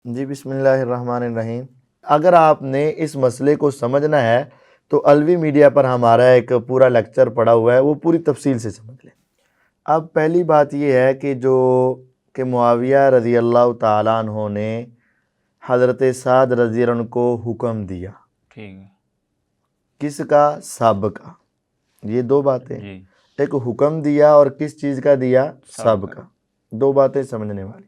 جی بسم اللہ الرحمن الرحیم۔ اگر آپ نے اس مسئلے کو سمجھنا ہے تو الوی میڈیا پر ہمارا ایک پورا لیکچر پڑا ہوا ہے، وہ پوری تفصیل سے سمجھ لیں۔ اب پہلی بات یہ ہے کہ معاویہ رضی اللہ تعالیٰ عنہ نے حضرت سعد رضی اللہ عنہ کو حکم دیا، ٹھیک ہے، کس کا؟ سب کا۔ یہ دو باتیں، جی ایک حکم دیا اور کس چیز کا دیا؟ سب سب کا۔ دو باتیں سمجھنے والی۔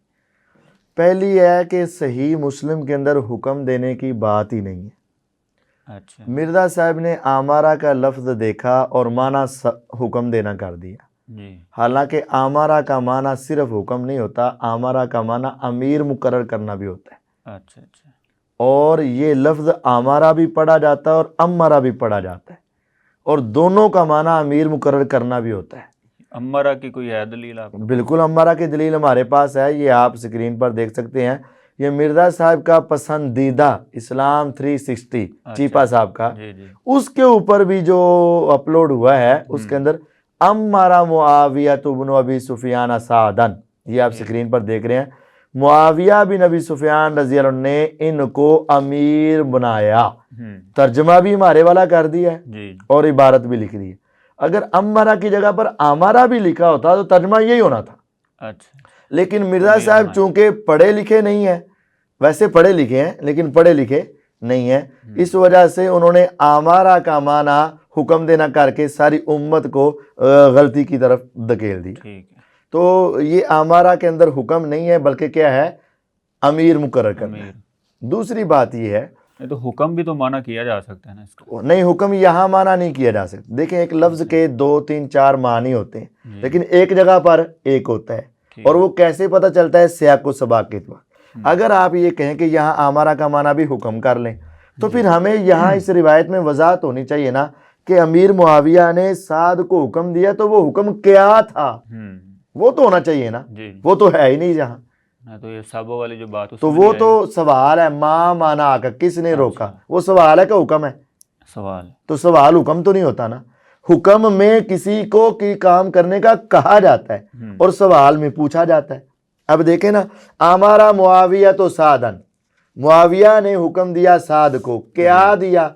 پہلی یہ ہے کہ صحیح مسلم کے اندر حکم دینے کی بات ہی نہیں ہے۔ اچھا مرزا صاحب نے آمارہ کا لفظ دیکھا اور معنی حکم دینا کر دیا، جی حالانکہ آمارہ کا معنی صرف حکم نہیں ہوتا، آمارہ کا معنی امیر مقرر کرنا بھی ہوتا ہے، اچھا اچھا اور یہ لفظ آمارہ بھی پڑھا جاتا ہے اور امرہ بھی پڑھا جاتا ہے، اور دونوں کا معنی امیر مقرر کرنا بھی ہوتا ہے۔ امرا کی کوئی ہے دلیل آپ؟ بالکل امرہ کی دلیل ہمارے پاس ہے، یہ آپ سکرین پر دیکھ سکتے ہیں۔ یہ مرزا صاحب کا پسندیدہ اسلام 360 چیپا صاحب کا، جی جی اس کے اوپر بھی جو اپلوڈ ہوا ہے اس کے اندر امرا معاویہ بن ابی سفیان سعدن، یہ آپ سکرین پر دیکھ رہے ہیں، معاویہ بن ابی سفیان رضی اللہ عنہ نے ان کو امیر بنایا۔ ترجمہ بھی ہمارے والا کر دیا ہے جی اور عبارت بھی لکھ دی ہے۔ اگر امرا کی جگہ پر آمارہ بھی لکھا ہوتا تو ترجمہ یہی ہونا تھا، اچھا لیکن مرزا صاحب چونکہ پڑھے لکھے نہیں ہیں، ویسے پڑھے لکھے ہیں لیکن پڑھے لکھے نہیں ہیں، اس وجہ سے انہوں نے آمارہ کا معنی حکم دینا کر کے ساری امت کو غلطی کی طرف دھکیل دی۔ ٹھیک ہے، تو یہ آمارہ کے اندر حکم نہیں ہے بلکہ کیا ہے؟ امیر مقرر کرنا ہے۔ دوسری بات یہ ہے، یہ تو حکم بھی تو معنی کیا جا سکتا ہے نا اس کا؟ نہیں، حکم یہاں معنی نہیں کیا جا سکتا۔ دیکھیں ایک لفظ کے 2 3 4 معنی ہوتے ہیں، لیکن ایک جگہ پر ایک ہوتا ہے، اور وہ کیسے پتہ چلتا ہے؟ سیاق و سباق کے اعتبار۔ اگر آپ یہ کہیں کہ یہاں آمارہ کا معنی بھی حکم کر لیں تو پھر ہمیں یہاں اس روایت میں وضاحت ہونی چاہیے نا کہ امیر معاویہ نے سعد کو حکم دیا تو وہ حکم کیا تھا، وہ تو ہونا چاہیے نا، جی وہ تو ہے ہی نہیں جہاں۔ تو یہ سابو والی جو بات تو وہ تو سوال ہے، ما مانا کا کس نے روکا، وہ سوال ہے کہ حکم ہے؟ سوال تو سوال حکم تو نہیں ہوتا نا۔ حکم میں کسی کو کی کام کرنے کا کہا جاتا ہے اور سوال میں پوچھا جاتا ہے۔ اب دیکھیں نا، آمارہ معاویہ تو سعدن، معاویہ نے حکم دیا سعد کو، کیا دیا؟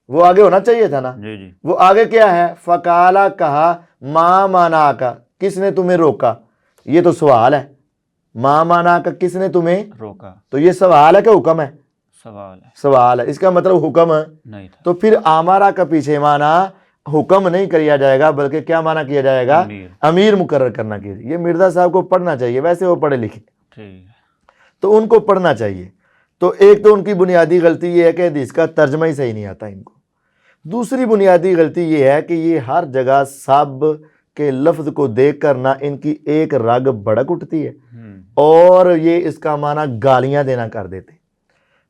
وہ آگے ہونا چاہیے تھا نا، جی جی وہ آگے کیا ہے؟ فقالا، کہا، ما مانا کا کس نے تمہیں روکا، یہ تو سوال ہے۔ ما مانا کا کس نے تمہیں روکا، تو یہ سوال ہے کہ حکم ہے؟ سوال ہے، سوال ہے، اس کا مطلب حکم نہیں تھا، تو پھر آمارہ کا پیچھے معنی حکم نہیں کیا جائے گا بلکہ کیا معنی کیا جائے گا؟ امیر، امیر مقرر کرنا کیا۔ یہ مرزا صاحب کو پڑھنا چاہیے، ویسے وہ پڑھے لکھے ٹھیک ہے، تو ان کو پڑھنا چاہیے۔ تو ایک تو ان کی بنیادی غلطی یہ ہے کہ حدیث کا ترجمہ ہی صحیح نہیں آتا ان کو۔ دوسری بنیادی غلطی یہ ہے کہ یہ ہر جگہ سب کے لفظ کو دیکھ کر نہ ان کی ایک رگ بھڑک اٹھتی ہے اور یہ اس کا معنی گالیاں دینا کر دیتے۔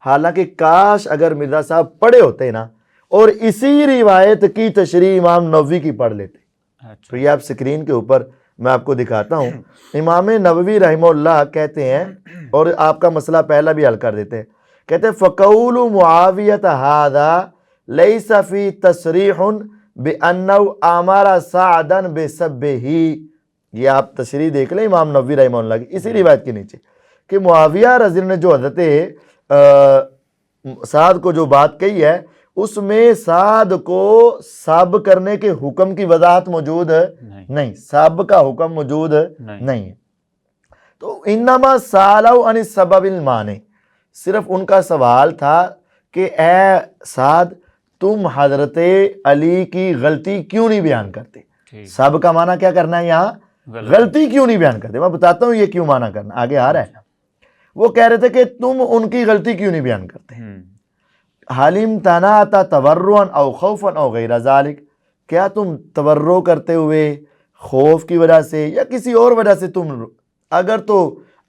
حالانکہ کاش اگر مرزا صاحب پڑھے ہوتے نا اور اسی روایت کی تشریح امام نووی کی پڑھ لیتے، تو یہ آپ سکرین کے اوپر میں آپ کو دکھاتا ہوں۔ امام نووی رحمہ اللہ کہتے ہیں، اور آپ کا مسئلہ پہلا بھی حل کر دیتے ہیں، کہتے ہیں فقول معاویۃ ھذا لیس فی تصریح بانہ امر سعدا بسبہ، یہ آپ تشریح دیکھ لیں امام نووی رحمہ اللہ کی اسی روایت کے نیچے کہ معاویہ رضی اللہ عنہ نے جو حضرت سعد کو جو بات کہی ہے اس میں سعد کو سب کرنے کے حکم کی وضاحت موجود نہیں، سب کا حکم موجود نہیں ہے۔ تو انما سالوا عن السبب المانع، صرف ان کا سوال تھا کہ اے سعد تم حضرت علی کی غلطی کیوں نہیں بیان کرتے؟ سب کا معنی کیا کرنا ہے یہاں؟ غلطی کیوں نہیں بیان کرتے؟ میں بتاتا ہوں یہ کیوں معنی کرنا، آگے آ رہا ہے۔ وہ کہہ رہے تھے کہ تم ان کی غلطی کیوں نہیں بیان کرتے؟ حلیم تناتا تورعا او خوفا او غیر ذالک، کیا تم تورع کرتے ہوئے خوف کی وجہ سے یا کسی اور وجہ سے تم، اگر تو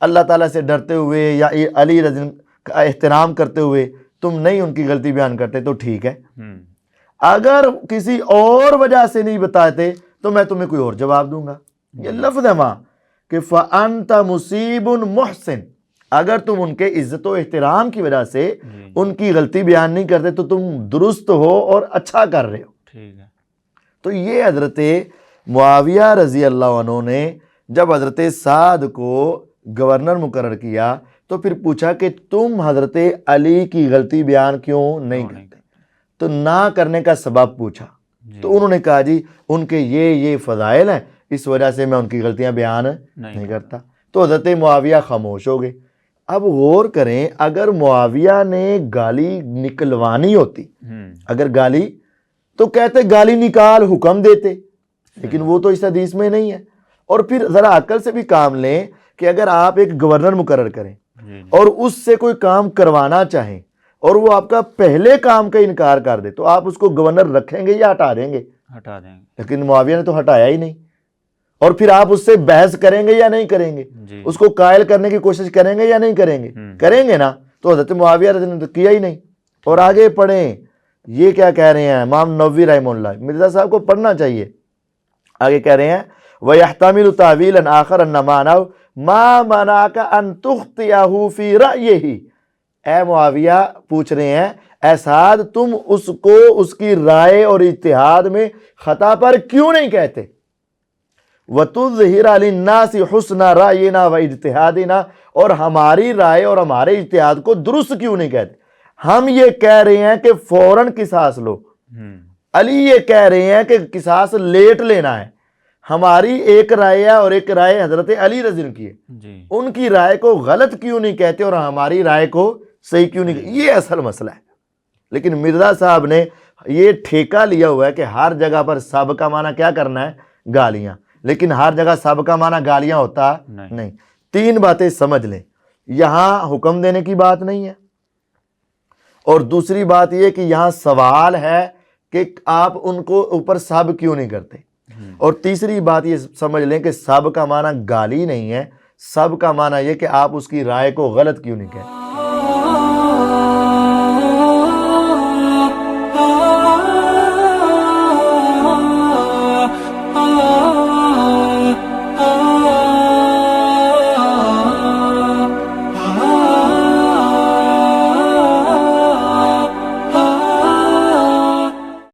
اللہ تعالیٰ سے ڈرتے ہوئے یا علی رضی اللہ کا احترام کرتے ہوئے تم نہیں ان کی غلطی بیان کرتے تو ٹھیک ہے، اگر کسی اور وجہ سے نہیں بتاتے تو میں تمہیں کوئی اور جواب دوں گا۔ یہ لفظ ہے وہاں کہ فَأَنْتَ مُصِيبٌ مُحْسِن، اگر تم ان کے عزت و احترام کی وجہ سے ان کی غلطی بیان نہیں کرتے تو تم درست ہو اور اچھا کر رہے ہو۔ ٹھیک ہے، تو یہ حضرت معاویہ رضی اللہ عنہ نے جب حضرت سعد کو گورنر مقرر کیا تو پھر پوچھا کہ تم حضرت علی کی غلطی بیان کیوں نہیں کرتے؟ تو نہ کرنے کا سبب پوچھا، تو انہوں نے کہا جی ان کے یہ فضائل ہیں، اس وجہ سے میں ان کی غلطیاں بیان نہیں کرتا۔ تو حضرت معاویہ خاموش ہو گئے۔ اب غور کریں، اگر معاویہ نے گالی نکلوانی ہوتی، اگر گالی تو کہتے گالی نکال، حکم دیتے، لیکن وہ تو اس حدیث میں نہیں ہے۔ اور پھر ذرا عقل سے بھی کام لیں کہ اگر آپ ایک گورنر مقرر کریں اور اس سے کوئی کام کروانا چاہیں اور وہ آپ کا پہلے کام کا انکار کر دے، تو آپ اس کو گورنر رکھیں گے یا ہٹا دیں گے؟ ہٹا دیں گے۔ لیکن معاویہ نے تو ہٹایا ہی نہیں۔ اور پھر آپ اس سے بحث کریں گے یا نہیں کریں گے؟ اس کو قائل کرنے کی کوشش کریں گے یا نہیں کریں گے؟ کریں گے نا۔ تو حضرت معاویہ رضی اللہ عنہ نے تو کیا ہی نہیں۔ اور آگے پڑھیں، یہ کیا کہہ رہے ہیں امام نووی رحمہ اللہ، مرزا صاحب کو پڑھنا چاہیے۔ آگے کہہ رہے ہیں وَيَحْتَمِلُ تَعْوِيلًا آخَرَ أَنَّ مَعْنَاهُ مَا مَنَعَكَ أَن تُخْطِئَهُ فِي رَأْيِهِ۔ اے معاویہ پوچھ رہے ہیں، اے سعد تم اس کو اس کی رائے اور اجتہاد میں خطا پر کیوں نہیں کہتے؟ وَتُظْهِرَ لِلنَّاسِ حُسْنَ رَأْيِنَا وَاجْتِهَادِنَا، اور ہماری رائے اور ہمارے اجتہاد کو درست کیوں نہیں کہتے؟ ہم یہ کہہ رہے ہیں کہ فوراً قصاص لو، علی یہ کہہ رہے ہیں کہ قصاص لیٹ لینا ہے۔ ہماری ایک رائے ہے اور ایک رائے حضرت علی رضی اللہ عنہ کی ہے، ان کی رائے کو غلط کیوں نہیں کہتے اور ہماری رائے کو صحیح کیوں نہیں کہتے؟ یہ اصل مسئلہ ہے۔ لیکن مرزا صاحب نے یہ ٹھیکہ لیا ہوا ہے کہ ہر جگہ پر سب کا معنی کیا کرنا ہے؟ گالیاں، لیکن ہر جگہ سب کا معنی گالیاں ہوتا نہیں۔ تین باتیں سمجھ لیں، یہاں حکم دینے کی بات نہیں ہے، اور دوسری بات یہ کہ یہاں سوال ہے کہ آپ ان کو اوپر سب کیوں نہیں کرتے، اور تیسری بات یہ سمجھ لیں کہ سب کا معنی گالی نہیں ہے، سب کا معنی یہ کہ آپ اس کی رائے کو غلط کیوں نہیں کہتے۔